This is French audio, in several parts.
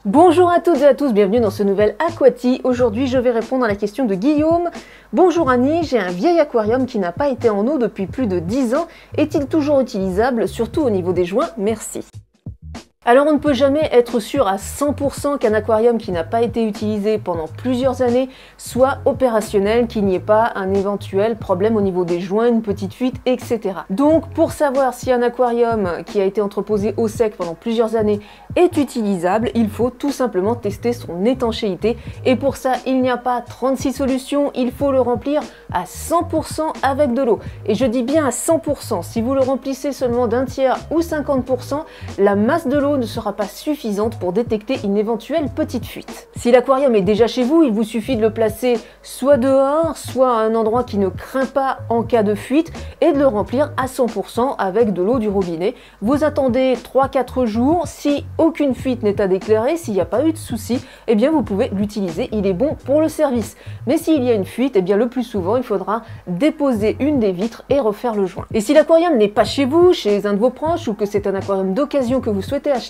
Bonjour à toutes et à tous, bienvenue dans ce nouvel Aquati. Aujourd'hui, je vais répondre à la question de Guillaume. Bonjour Annie, j'ai un vieil aquarium qui n'a pas été en eau depuis plus de 10 ans. Est-il toujours utilisable, surtout au niveau des joints? Merci. Alors on ne peut jamais être sûr à 100% qu'un aquarium qui n'a pas été utilisé pendant plusieurs années soit opérationnel, qu'il n'y ait pas un éventuel problème au niveau des joints, une petite fuite, etc. Donc pour savoir si un aquarium qui a été entreposé au sec pendant plusieurs années est utilisable, il faut tout simplement tester son étanchéité. Et pour ça, il n'y a pas 36 solutions, il faut le remplir à 100% avec de l'eau. Et je dis bien à 100%, si vous le remplissez seulement d'un tiers ou 50%, la masse de l'eau ne sera pas suffisante pour détecter une éventuelle petite fuite. Si l'aquarium est déjà chez vous, il vous suffit de le placer soit dehors, soit à un endroit qui ne craint pas en cas de fuite et de le remplir à 100% avec de l'eau du robinet. Vous attendez 3-4 jours, si aucune fuite n'est à déclarer, s'il n'y a pas eu de souci, eh bien vous pouvez l'utiliser, il est bon pour le service. Mais s'il y a une fuite, eh bien le plus souvent, il faudra déposer une des vitres et refaire le joint. Et si l'aquarium n'est pas chez vous, chez un de vos proches ou que c'est un aquarium d'occasion que vous souhaitez acheter,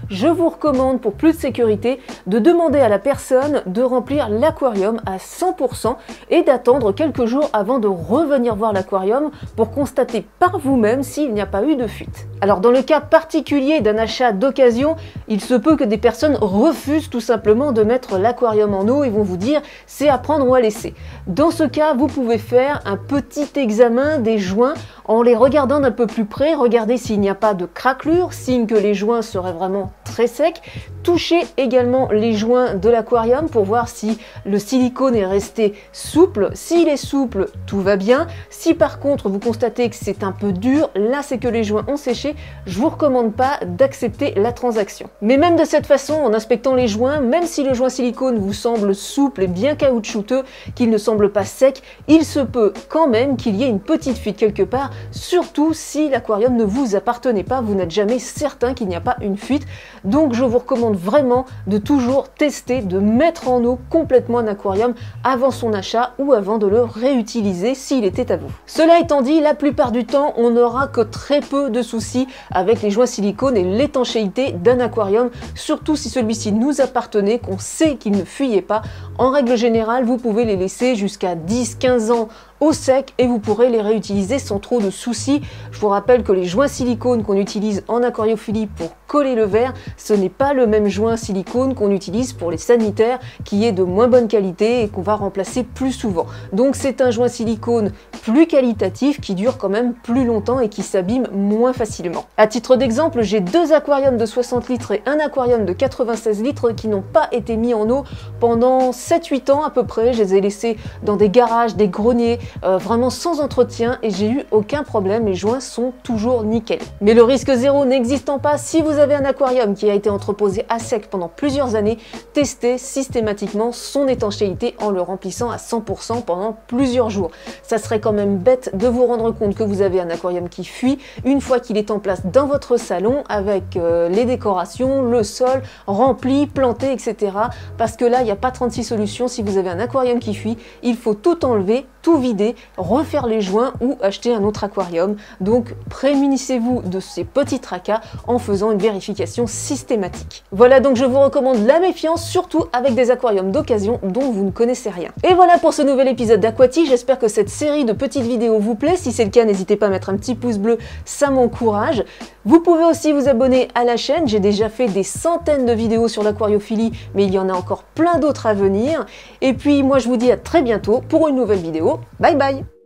je vous recommande pour plus de sécurité de demander à la personne de remplir l'aquarium à 100% et d'attendre quelques jours avant de revenir voir l'aquarium pour constater par vous-même s'il n'y a pas eu de fuite. Alors dans le cas particulier d'un achat d'occasion, il se peut que des personnes refusent tout simplement de mettre l'aquarium en eau et vont vous dire c'est à prendre ou à laisser. Dans ce cas, vous pouvez faire un petit examen des joints en les regardant d'un peu plus près, regardez s'il n'y a pas de craquelure, signe que les joints seraient vraiment très secs. Touchez également les joints de l'aquarium pour voir si le silicone est resté souple. S'il est souple, tout va bien. Si par contre vous constatez que c'est un peu dur, là c'est que les joints ont séché, je vous recommande pas d'accepter la transaction. Mais même de cette façon, en inspectant les joints, même si le joint silicone vous semble souple et bien caoutchouteux, qu'il ne semble pas sec, il se peut quand même qu'il y ait une petite fuite quelque part, surtout si l'aquarium ne vous appartenait pas, vous n'êtes jamais certain qu'il n'y a pas une fuite. Donc je vous recommande vraiment de toujours tester, de mettre en eau complètement un aquarium avant son achat ou avant de le réutiliser s'il était à vous. Cela étant dit, la plupart du temps, on n'aura que très peu de soucis avec les joints silicone et l'étanchéité d'un aquarium, surtout si celui-ci nous appartenait, qu'on sait qu'il ne fuyait pas. En règle générale, vous pouvez les laisser jusqu'à 10-15 ans au sec et vous pourrez les réutiliser sans trop de soucis. Je vous rappelle que les joints silicone qu'on utilise en aquariophilie pour coller le verre, ce n'est pas le même joint silicone qu'on utilise pour les sanitaires qui est de moins bonne qualité et qu'on va remplacer plus souvent. Donc c'est un joint silicone plus qualitatif qui dure quand même plus longtemps et qui s'abîme moins facilement. À titre d'exemple, j'ai deux aquariums de 60 litres et un aquarium de 96 litres qui n'ont pas été mis en eau pendant 7-8 ans à peu près. Je les ai laissés dans des garages, des greniers, vraiment sans entretien et j'ai eu aucun problème, les joints sont toujours nickel. Mais le risque zéro n'existant pas, si vous avez un aquarium qui a été entreposé à sec pendant plusieurs années, testez systématiquement son étanchéité en le remplissant à 100% pendant plusieurs jours. Ça serait quand même bête de vous rendre compte que vous avez un aquarium qui fuit une fois qu'il est en place dans votre salon avec les décorations, le sol rempli, planté, etc. Parce que là, il n'y a pas 36 solutions. Si vous avez un aquarium qui fuit, il faut tout enlever, tout vider, refaire les joints ou acheter un autre aquarium. Donc prémunissez-vous de ces petits tracas en faisant une vérification systématique. Voilà, donc je vous recommande la méfiance, surtout avec des aquariums d'occasion dont vous ne connaissez rien. Et voilà pour ce nouvel épisode d'Aquati, j'espère que cette série de petites vidéos vous plaît. Si c'est le cas, n'hésitez pas à mettre un petit pouce bleu, ça m'encourage. Vous pouvez aussi vous abonner à la chaîne, j'ai déjà fait des centaines de vidéos sur l'aquariophilie, mais il y en a encore plein d'autres à venir. Et puis moi je vous dis à très bientôt pour une nouvelle vidéo. Bye bye!